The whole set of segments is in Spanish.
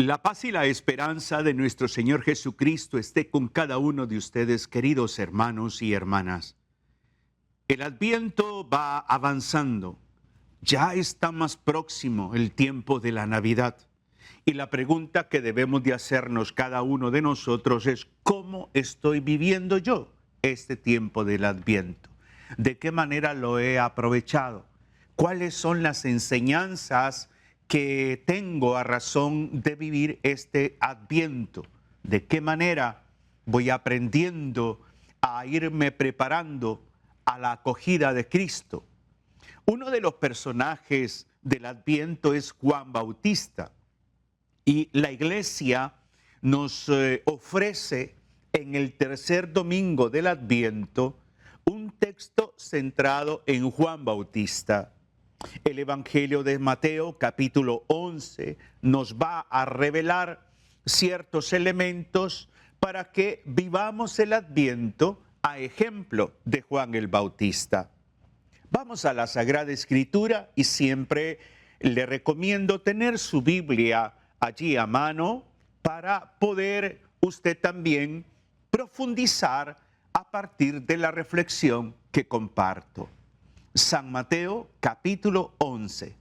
La paz y la esperanza de nuestro Señor Jesucristo esté con cada uno de ustedes, queridos hermanos y hermanas. El Adviento va avanzando. Ya está más próximo el tiempo de la Navidad. Y la pregunta que debemos de hacernos cada uno de nosotros es: ¿cómo estoy viviendo yo este tiempo del Adviento? ¿De qué manera lo he aprovechado? ¿Cuáles son las enseñanzas que tengo a razón de vivir este Adviento? ¿De qué manera voy aprendiendo a irme preparando a la acogida de Cristo? Uno de los personajes del Adviento es Juan Bautista, y la Iglesia nos ofrece en el tercer domingo del Adviento un texto centrado en Juan Bautista. El Evangelio de Mateo, capítulo 11, nos va a revelar ciertos elementos para que vivamos el Adviento a ejemplo de Juan el Bautista. Vamos a la Sagrada Escritura y siempre le recomiendo tener su Biblia allí a mano para poder usted también profundizar a partir de la reflexión que comparto. San Mateo, capítulo 11,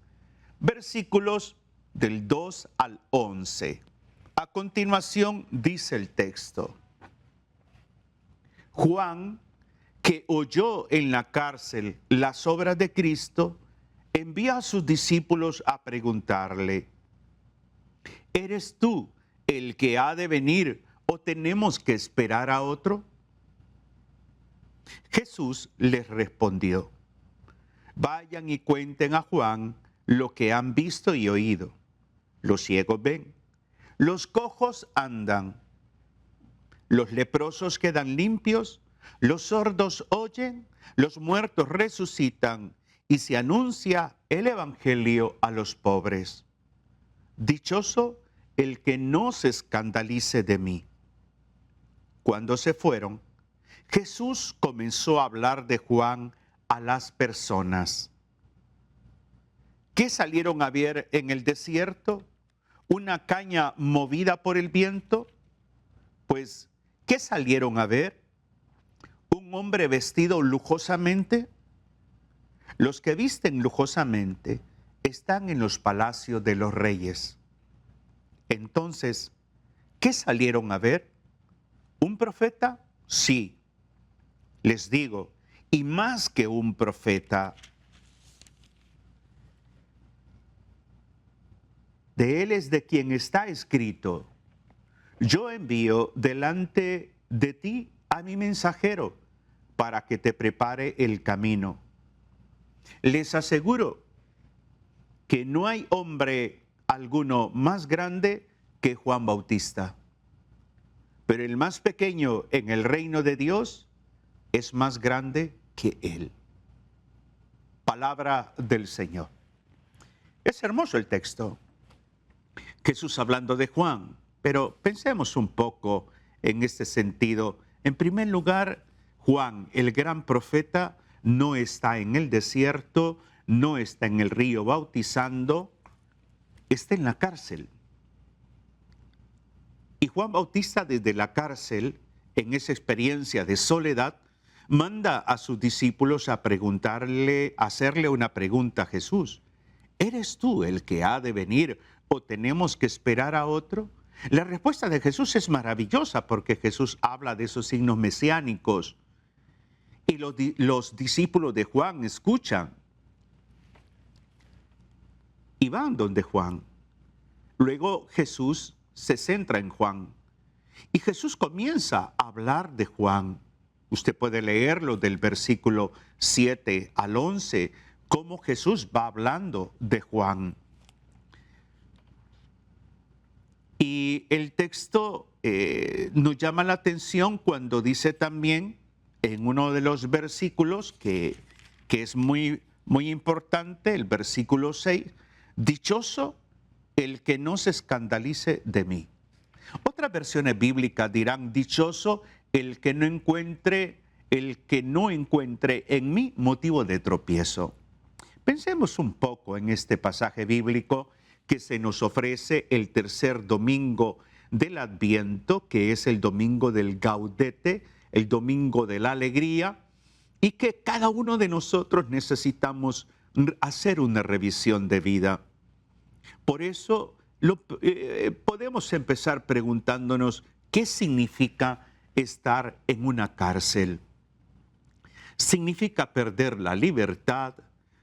versículos del 2 al 11. A continuación dice el texto: Juan, que oyó en la cárcel las obras de Cristo, envía a sus discípulos a preguntarle: ¿eres tú el que ha de venir o tenemos que esperar a otro? Jesús les respondió: vayan y cuenten a Juan lo que han visto y oído. Los ciegos ven, los cojos andan, los leprosos quedan limpios, los sordos oyen, los muertos resucitan, y se anuncia el evangelio a los pobres. Dichoso el que no se escandalice de mí. Cuando se fueron, Jesús comenzó a hablar de Juan a las personas. ¿Qué salieron a ver en el desierto? ¿Una caña movida por el viento? Pues, ¿qué salieron a ver? ¿Un hombre vestido lujosamente? Los que visten lujosamente están en los palacios de los reyes. Entonces, ¿qué salieron a ver? ¿Un profeta? Sí, les digo, y más que un profeta. De él es de quien está escrito: yo envío delante de ti a mi mensajero para que te prepare el camino. Les aseguro que no hay hombre alguno más grande que Juan Bautista, pero el más pequeño en el reino de Dios es más grande que él. Palabra del Señor. Es hermoso el texto. Jesús hablando de Juan, pero pensemos un poco en este sentido. En primer lugar, Juan, el gran profeta, no está en el desierto, no está en el río bautizando, está en la cárcel. Y Juan Bautista, desde la cárcel, en esa experiencia de soledad, manda a sus discípulos a preguntarle, a hacerle una pregunta a Jesús: ¿eres tú el que ha de venir o tenemos que esperar a otro? La respuesta de Jesús es maravillosa, porque Jesús habla de esos signos mesiánicos y los discípulos de Juan escuchan y van donde Juan. Luego Jesús se centra en Juan y Jesús comienza a hablar de Juan. Usted puede leerlo del versículo 7 al 11, cómo Jesús va hablando de Juan. Y el texto nos llama la atención cuando dice también en uno de los versículos que es muy, muy importante, el versículo 6, dichoso el que no se escandalice de mí. Otras versiones bíblicas dirán: dichoso el que no encuentre en mí motivo de tropiezo. Pensemos un poco en este pasaje bíblico que se nos ofrece el tercer domingo del Adviento, que es el domingo del Gaudete, el domingo de la alegría, y que cada uno de nosotros necesitamos hacer una revisión de vida. Por eso podemos empezar preguntándonos qué significa estar en una cárcel. Significa perder la libertad,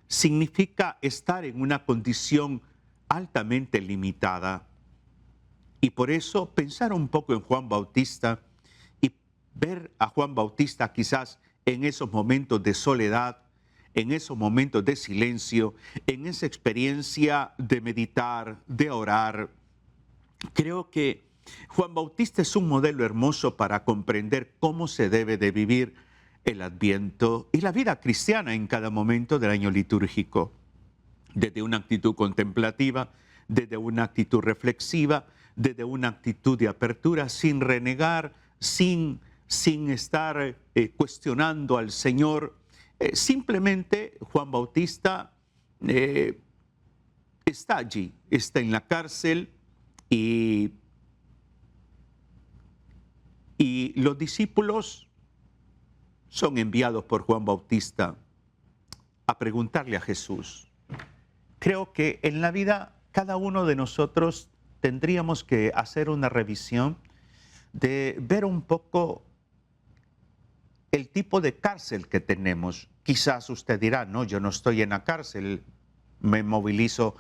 significa estar en una condición altamente limitada. Y por eso pensar un poco en Juan Bautista y ver a Juan Bautista quizás en esos momentos de soledad, en esos momentos de silencio, en esa experiencia de meditar, de orar. Creo que Juan Bautista es un modelo hermoso para comprender cómo se debe de vivir el Adviento y la vida cristiana en cada momento del año litúrgico, desde una actitud contemplativa, desde una actitud reflexiva, desde una actitud de apertura, sin renegar, sin estar cuestionando al Señor. Simplemente Juan Bautista está allí, está en la cárcel y los discípulos son enviados por Juan Bautista a preguntarle a Jesús. Creo que en la vida cada uno de nosotros tendríamos que hacer una revisión de ver un poco el tipo de cárcel que tenemos. Quizás usted dirá, no, yo no estoy en la cárcel, me movilizo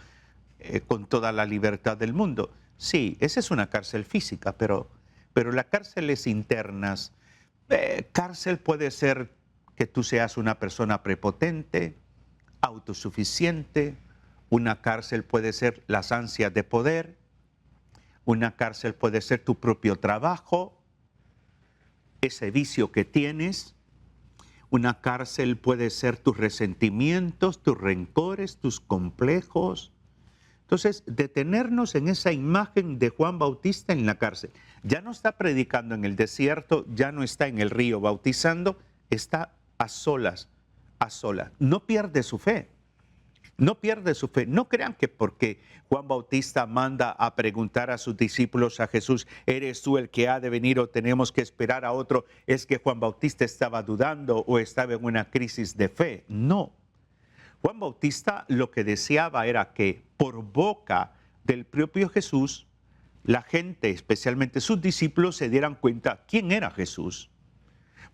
con toda la libertad del mundo. Sí, esa es una cárcel física, pero las cárceles internas, cárcel puede ser que tú seas una persona prepotente, autosuficiente, una cárcel puede ser las ansias de poder, una cárcel puede ser tu propio trabajo, ese vicio que tienes. Una cárcel puede ser tus resentimientos, tus rencores, tus complejos. Entonces, detenernos en esa imagen de Juan Bautista en la cárcel. Ya no está predicando en el desierto, ya no está en el río bautizando, está a solas, a solas. No pierde su fe. No pierde su fe. No crean que porque Juan Bautista manda a preguntar a sus discípulos a Jesús, ¿eres tú el que ha de venir o tenemos que esperar a otro? Es que Juan Bautista estaba dudando o estaba en una crisis de fe. No. Juan Bautista lo que deseaba era que por boca del propio Jesús, la gente, especialmente sus discípulos, se dieran cuenta quién era Jesús.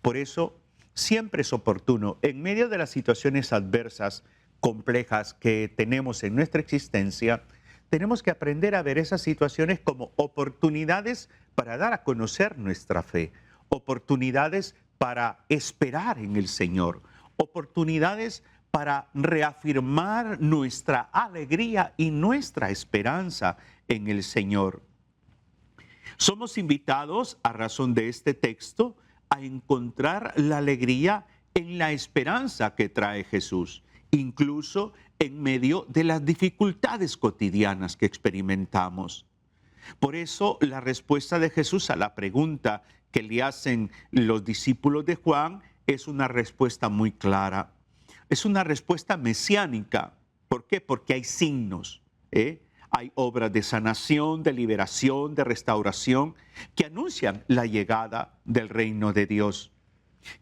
Por eso siempre es oportuno, en medio de las situaciones adversas, complejas que tenemos en nuestra existencia, tenemos que aprender a ver esas situaciones como oportunidades para dar a conocer nuestra fe, oportunidades para esperar en el Señor, oportunidades para reafirmar nuestra alegría y nuestra esperanza en el Señor. Somos invitados, a razón de este texto, a encontrar la alegría en la esperanza que trae Jesús, incluso en medio de las dificultades cotidianas que experimentamos. Por eso la respuesta de Jesús a la pregunta que le hacen los discípulos de Juan es una respuesta muy clara. Es una respuesta mesiánica. ¿Por qué? Porque hay signos, hay obras de sanación, de liberación, de restauración que anuncian la llegada del reino de Dios.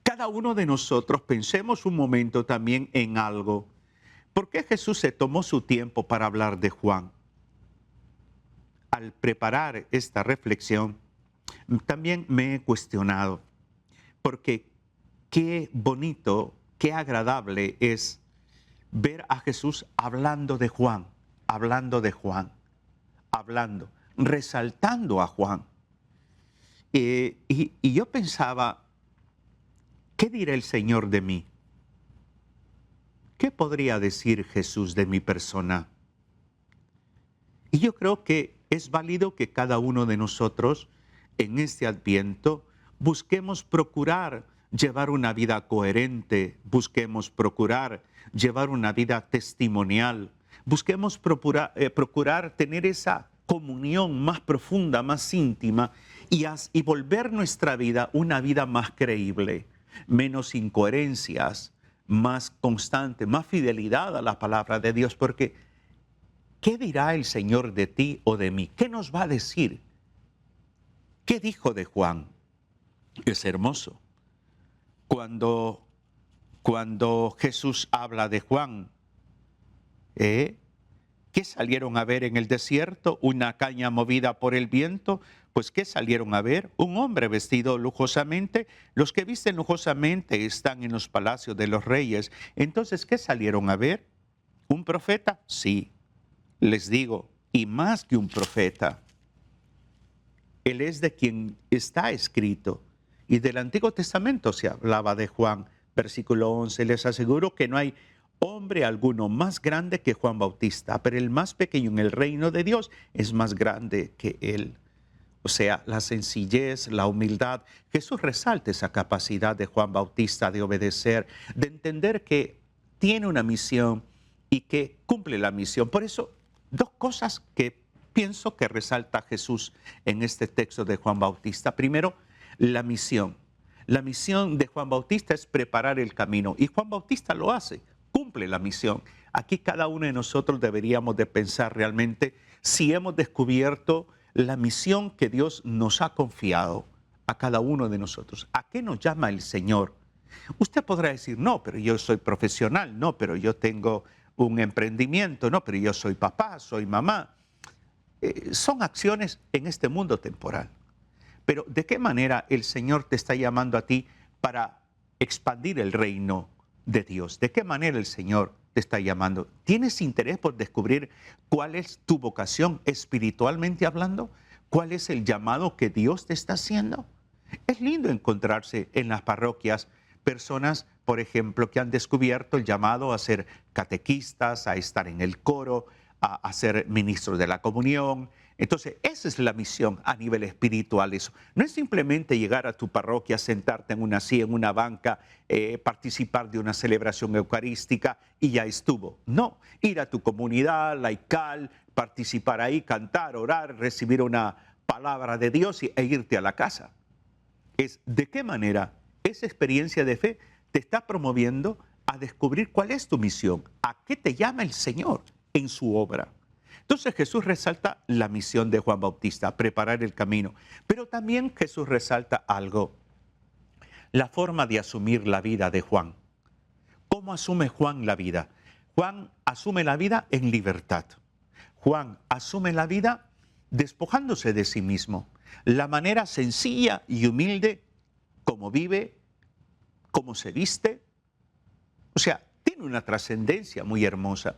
Cada uno de nosotros pensemos un momento también en algo. ¿Por qué Jesús se tomó su tiempo para hablar de Juan? Al preparar esta reflexión, también me he cuestionado, porque qué bonito, qué agradable es ver a Jesús hablando de Juan, resaltando a Juan. Y yo pensaba, ¿qué dirá el Señor de mí? ¿Qué podría decir Jesús de mi persona? Y yo creo que es válido que cada uno de nosotros en este Adviento busquemos procurar llevar una vida coherente, busquemos procurar llevar una vida testimonial, busquemos procurar tener esa comunión más profunda, más íntima y volver nuestra vida una vida más creíble, menos incoherencias, más constante, más fidelidad a la palabra de Dios, porque ¿qué dirá el Señor de ti o de mí? ¿Qué nos va a decir? ¿Qué dijo de Juan? Es hermoso. Cuando Jesús habla de Juan, ¿qué salieron a ver en el desierto? ¿Una caña movida por el viento? Pues ¿qué salieron a ver? Un hombre vestido lujosamente. Los que visten lujosamente están en los palacios de los reyes. Entonces, ¿qué salieron a ver? ¿Un profeta? Sí, les digo, y más que un profeta. Él es de quien está escrito. Y del Antiguo Testamento se hablaba de Juan. Versículo 11, les aseguro que no hay hombre alguno más grande que Juan Bautista, pero el más pequeño en el reino de Dios es más grande que él. O sea, la sencillez, la humildad. Jesús resalta esa capacidad de Juan Bautista de obedecer, de entender que tiene una misión y que cumple la misión. Por eso, dos cosas que pienso que resalta Jesús en este texto de Juan Bautista. Primero, la misión. La misión de Juan Bautista es preparar el camino y Juan Bautista lo hace, cumple la misión. Aquí cada uno de nosotros deberíamos de pensar realmente si hemos descubierto la misión que Dios nos ha confiado a cada uno de nosotros. ¿A qué nos llama el Señor? Usted podrá decir, no, pero yo soy profesional, no, pero yo tengo un emprendimiento, no, pero yo soy papá, soy mamá. Son acciones en este mundo temporal. Pero ¿de qué manera el Señor te está llamando a ti para expandir el reino de Dios? ¿De qué manera el Señor te está llamando? ¿Tienes interés por descubrir cuál es tu vocación espiritualmente hablando? ¿Cuál es el llamado que Dios te está haciendo? Es lindo encontrarse en las parroquias personas, por ejemplo, que han descubierto el llamado a ser catequistas, a estar en el coro, a ser ministros de la comunión. Entonces, esa es la misión a nivel espiritual. Eso no es simplemente llegar a tu parroquia, sentarte en una silla, en una banca, participar de una celebración eucarística y ya estuvo. No, ir a tu comunidad laical, participar ahí, cantar, orar, recibir una palabra de Dios e irte a la casa. Es de qué manera esa experiencia de fe te está promoviendo a descubrir cuál es tu misión, a qué te llama el Señor en su obra. Entonces Jesús resalta la misión de Juan Bautista, preparar el camino. Pero también Jesús resalta algo, la forma de asumir la vida de Juan. ¿Cómo asume Juan la vida? Juan asume la vida en libertad. Juan asume la vida despojándose de sí mismo. La manera sencilla y humilde como vive, cómo se viste. O sea, tiene una trascendencia muy hermosa,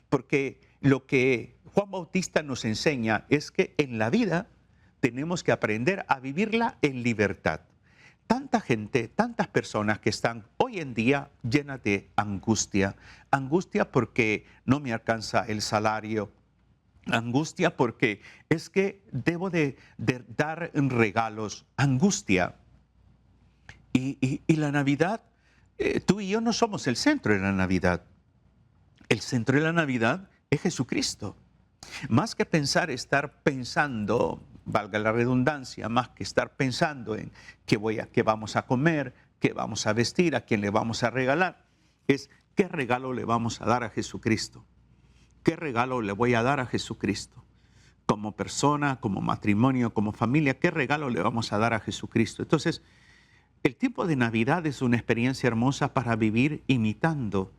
porque lo que Juan Bautista nos enseña es que en la vida tenemos que aprender a vivirla en libertad. Tanta gente, tantas personas que están hoy en día llenas de angustia. Angustia porque no me alcanza el salario. Angustia porque es que debo de dar regalos. Angustia. Y la Navidad, tú y yo no somos el centro de la Navidad. El centro de la Navidad es Jesucristo. Más que estar pensando, valga la redundancia, más que estar pensando en qué vamos a comer, qué vamos a vestir, a quién le vamos a regalar, es qué regalo le vamos a dar a Jesucristo. ¿Qué regalo le voy a dar a Jesucristo? Como persona, como matrimonio, como familia, ¿qué regalo le vamos a dar a Jesucristo? Entonces, el tiempo de Navidad es una experiencia hermosa para vivir imitando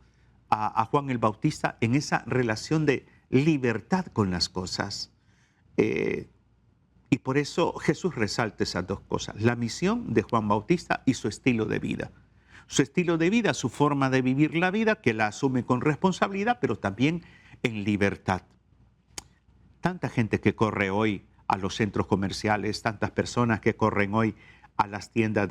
a Juan el Bautista en esa relación de libertad con las cosas. Y por eso Jesús resalta esas dos cosas, la misión de Juan Bautista y su estilo de vida. Su estilo de vida, su forma de vivir la vida, que la asume con responsabilidad, pero también en libertad. Tanta gente que corre hoy a los centros comerciales, tantas personas que corren hoy a las tiendas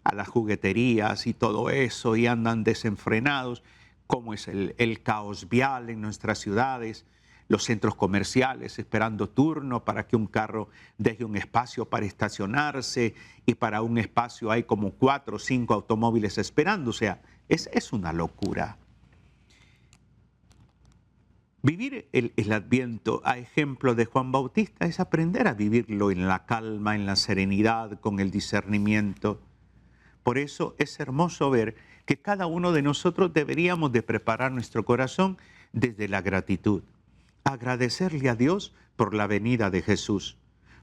a las jugueterías y todo eso, y andan desenfrenados, cómo es el caos vial en nuestras ciudades, los centros comerciales esperando turno para que un carro deje un espacio para estacionarse y para un espacio hay como 4 o 5 automóviles esperando. O sea, es una locura. Vivir el Adviento a ejemplo de Juan Bautista es aprender a vivirlo en la calma, en la serenidad, con el discernimiento. Por eso es hermoso ver que cada uno de nosotros deberíamos de preparar nuestro corazón desde la gratitud. agradecerle a Dios por la venida de Jesús,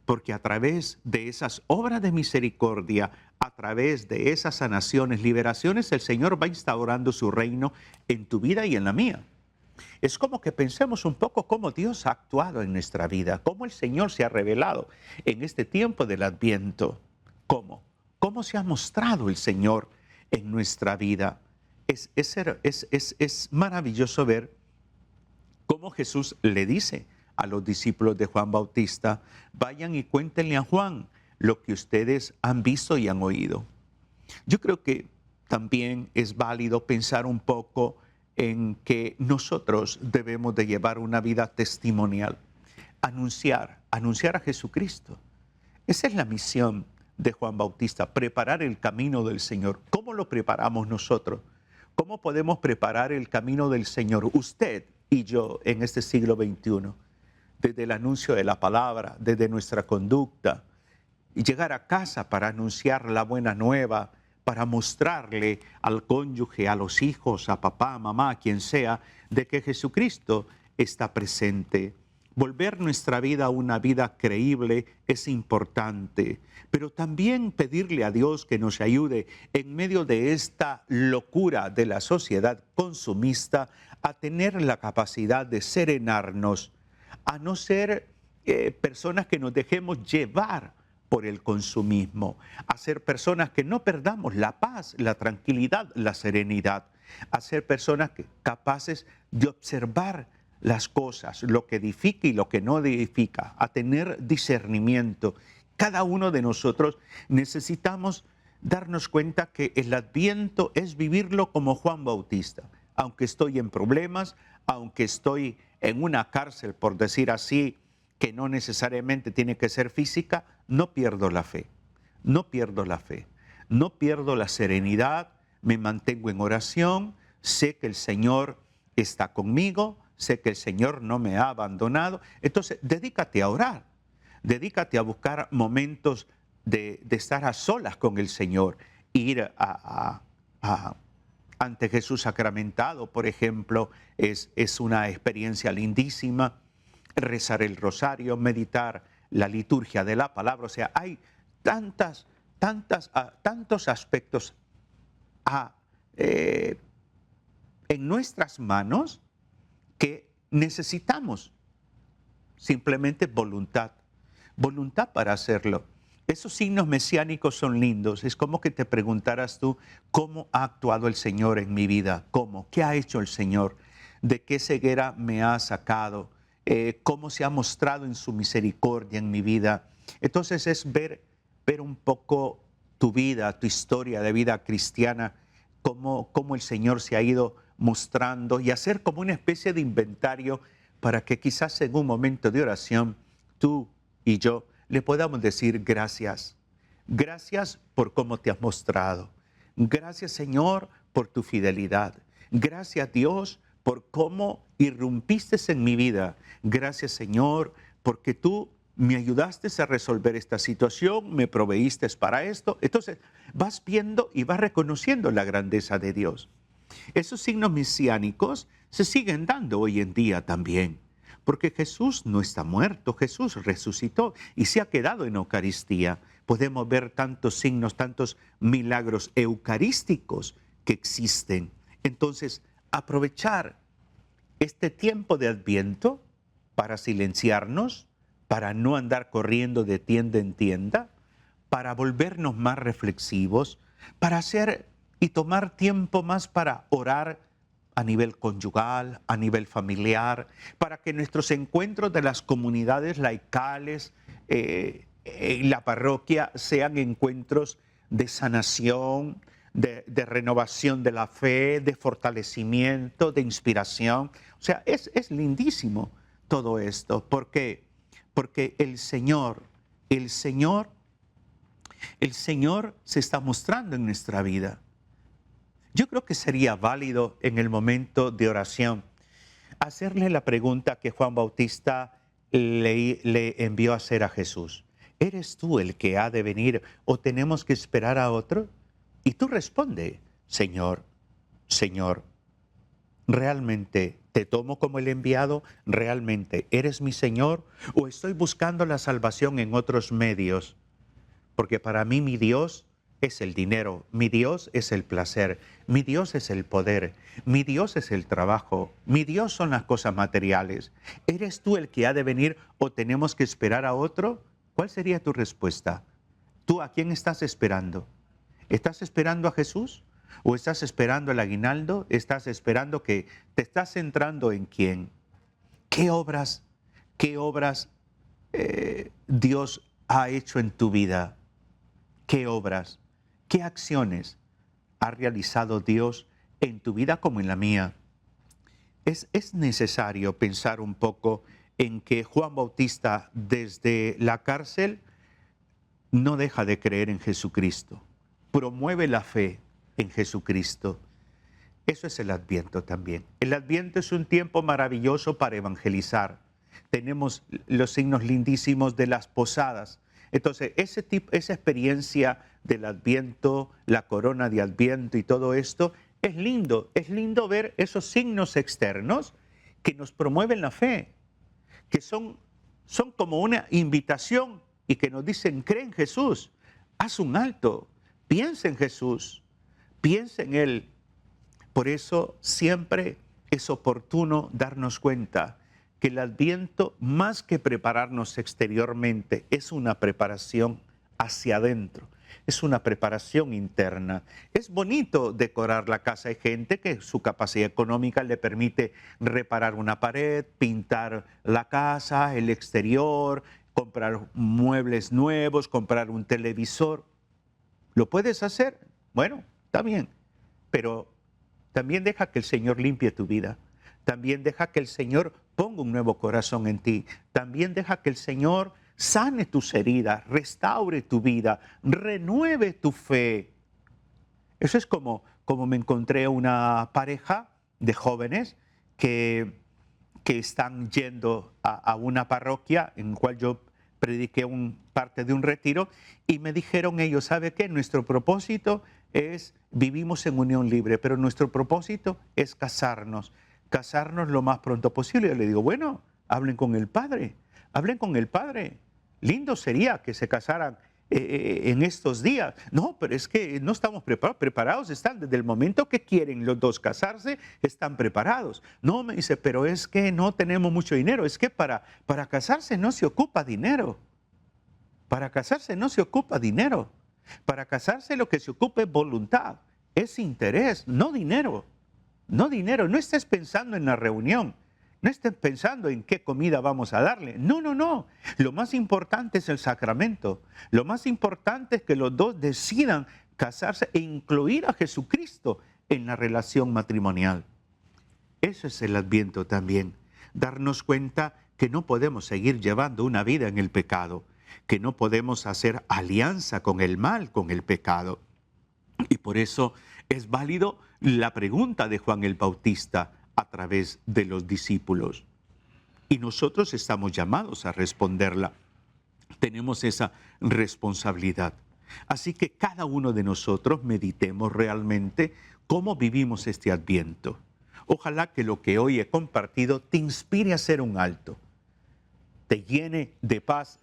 porque a través de esas obras de misericordia, a través de esas sanaciones, liberaciones, el Señor va instaurando su reino en tu vida y en la mía. Es como que pensemos un poco cómo Dios ha actuado en nuestra vida, cómo el Señor se ha revelado en este tiempo del Adviento. ¿Cómo? ¿Cómo se ha mostrado el Señor en nuestra vida? Es maravilloso ver cómo Jesús le dice a los discípulos de Juan Bautista: vayan y cuéntenle a Juan lo que ustedes han visto y han oído. Yo creo que también es válido pensar un poco en que nosotros debemos de llevar una vida testimonial, anunciar a Jesucristo. Esa es la misión de Juan Bautista, preparar el camino del Señor. ¿Cómo lo preparamos nosotros? ¿Cómo podemos preparar el camino del Señor, usted y yo, en este siglo XXI? Desde el anuncio de la palabra, desde nuestra conducta, y llegar a casa para anunciar la buena nueva, para mostrarle al cónyuge, a los hijos, a papá, a mamá, a quien sea, de que Jesucristo está presente. Volver nuestra vida a una vida creíble es importante, pero también pedirle a Dios que nos ayude en medio de esta locura de la sociedad consumista a tener la capacidad de serenarnos, a no ser personas que nos dejemos llevar por el consumismo, a ser personas que no perdamos la paz, la tranquilidad, la serenidad, a ser personas capaces de observar las cosas, lo que edifica y lo que no edifica, a tener discernimiento. Cada uno de nosotros necesitamos darnos cuenta que el Adviento es vivirlo como Juan Bautista. Aunque estoy en problemas, aunque estoy en una cárcel, por decir así, que no necesariamente tiene que ser física, no pierdo la fe, no pierdo la fe, no pierdo la serenidad, me mantengo en oración, sé que el Señor está conmigo, sé que el Señor no me ha abandonado. Entonces, dedícate a orar, dedícate a buscar momentos de estar a solas con el Señor, ir ante Jesús sacramentado, por ejemplo, es una experiencia lindísima. Rezar el rosario, meditar la liturgia de la palabra. O sea, hay tantos aspectos en nuestras manos que necesitamos simplemente voluntad para hacerlo. Esos signos mesiánicos son lindos. Es como que te preguntaras tú: ¿cómo ha actuado el Señor en mi vida? ¿Cómo? ¿Qué ha hecho el Señor? ¿De qué ceguera me ha sacado? Cómo se ha mostrado en su misericordia en mi vida. Entonces es ver un poco tu vida, tu historia de vida cristiana, cómo el Señor se ha ido mostrando, y hacer como una especie de inventario para que quizás en un momento de oración tú y yo le podamos decir: gracias. Gracias por cómo te has mostrado. Gracias, Señor, por tu fidelidad. Gracias, Dios, por cómo irrumpiste en mi vida. Gracias, Señor, porque tú me ayudaste a resolver esta situación, me proveíste para esto. Entonces vas viendo y vas reconociendo la grandeza de Dios. Esos signos mesiánicos se siguen dando hoy en día también, porque Jesús no está muerto, Jesús resucitó y se ha quedado en Eucaristía. Podemos ver tantos signos, tantos milagros eucarísticos que existen. Entonces, aprovechar este tiempo de Adviento para silenciarnos, para no andar corriendo de tienda en tienda, para volvernos más reflexivos, para hacer y tomar tiempo más para orar a nivel conyugal, a nivel familiar, para que nuestros encuentros de las comunidades laicales, en la parroquia, sean encuentros de sanación, de renovación de la fe, de fortalecimiento, de inspiración. O sea, es lindísimo todo esto. ¿Por qué? Porque el Señor se está mostrando en nuestra vida. Yo creo que sería válido en el momento de oración hacerle la pregunta que Juan Bautista le envió a hacer a Jesús. ¿Eres tú el que ha de venir o tenemos que esperar a otro? Y tú responde: Señor, Señor, realmente ¿Te tomo como el enviado? ¿Realmente eres mi Señor? ¿O estoy buscando la salvación en otros medios? Porque para mí mi Dios es el dinero, mi Dios es el placer, mi Dios es el poder, mi Dios es el trabajo, mi Dios son las cosas materiales. ¿Eres tú el que ha de venir o tenemos que esperar a otro? ¿Cuál sería tu respuesta? ¿Tú a quién estás esperando? ¿Estás esperando a Jesús? ¿O estás esperando el aguinaldo? ¿Estás esperando que te estás centrando en quién? ¿Qué obras Dios ha hecho en tu vida? ¿Qué obras? ¿Qué acciones ha realizado Dios en tu vida como en la mía? Es necesario pensar un poco en que Juan Bautista desde la cárcel no deja de creer en Jesucristo, promueve la fe en Jesucristo. Eso es el Adviento también. El Adviento es un tiempo maravilloso para evangelizar. Tenemos los signos lindísimos de las posadas. Entonces, esa experiencia del Adviento, la corona de Adviento y todo esto, es lindo ver esos signos externos que nos promueven la fe, que son como una invitación y que nos dicen, cree en Jesús, haz un alto, piensa en Jesús, piensa en Él. Por eso siempre es oportuno darnos cuenta que el Adviento, más que prepararnos exteriormente, es una preparación hacia adentro, es una preparación interna. Es bonito decorar la casa. Hay gente que su capacidad económica le permite reparar una pared, pintar la casa, el exterior, comprar muebles nuevos, comprar un televisor. ¿Lo puedes hacer? Bueno, está bien, pero también deja que el Señor limpie tu vida. También deja que el Señor ponga un nuevo corazón en ti. También deja que el Señor sane tus heridas, restaure tu vida, renueve tu fe. Eso es como me encontré una pareja de jóvenes que están yendo a una parroquia en la cual yo prediqué parte de un retiro, y me dijeron ellos, ¿sabe qué? Nuestro propósito vivimos en unión libre, pero nuestro propósito es casarnos lo más pronto posible. Yo le digo, bueno, hablen con el Padre. Lindo sería que se casaran en estos días. No, pero es que no estamos preparados están desde el momento que quieren los dos casarse, están preparados. No, me dice, pero es que no tenemos mucho dinero. Es que para casarse no se ocupa dinero. Para casarse no se ocupa dinero. Para casarse lo que se ocupa es voluntad, es interés, no dinero. No dinero, no estés pensando en la reunión, no estés pensando en qué comida vamos a darle. No, no, no. Lo más importante es el sacramento. Lo más importante es que los dos decidan casarse e incluir a Jesucristo en la relación matrimonial. Eso es el Adviento también. Darnos cuenta que no podemos seguir llevando una vida en el pecado, que no podemos hacer alianza con el mal, con el pecado. Y por eso es válido la pregunta de Juan el Bautista a través de los discípulos. Y nosotros estamos llamados a responderla. Tenemos esa responsabilidad. Así que cada uno de nosotros meditemos realmente cómo vivimos este Adviento. Ojalá que lo que hoy he compartido te inspire a hacer un alto, te llene de paz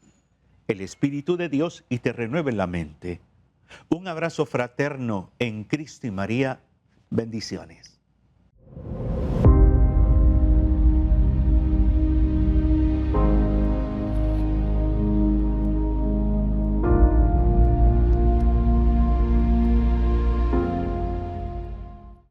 el Espíritu de Dios y te renueve la mente. Un abrazo fraterno en Cristo y María. Bendiciones.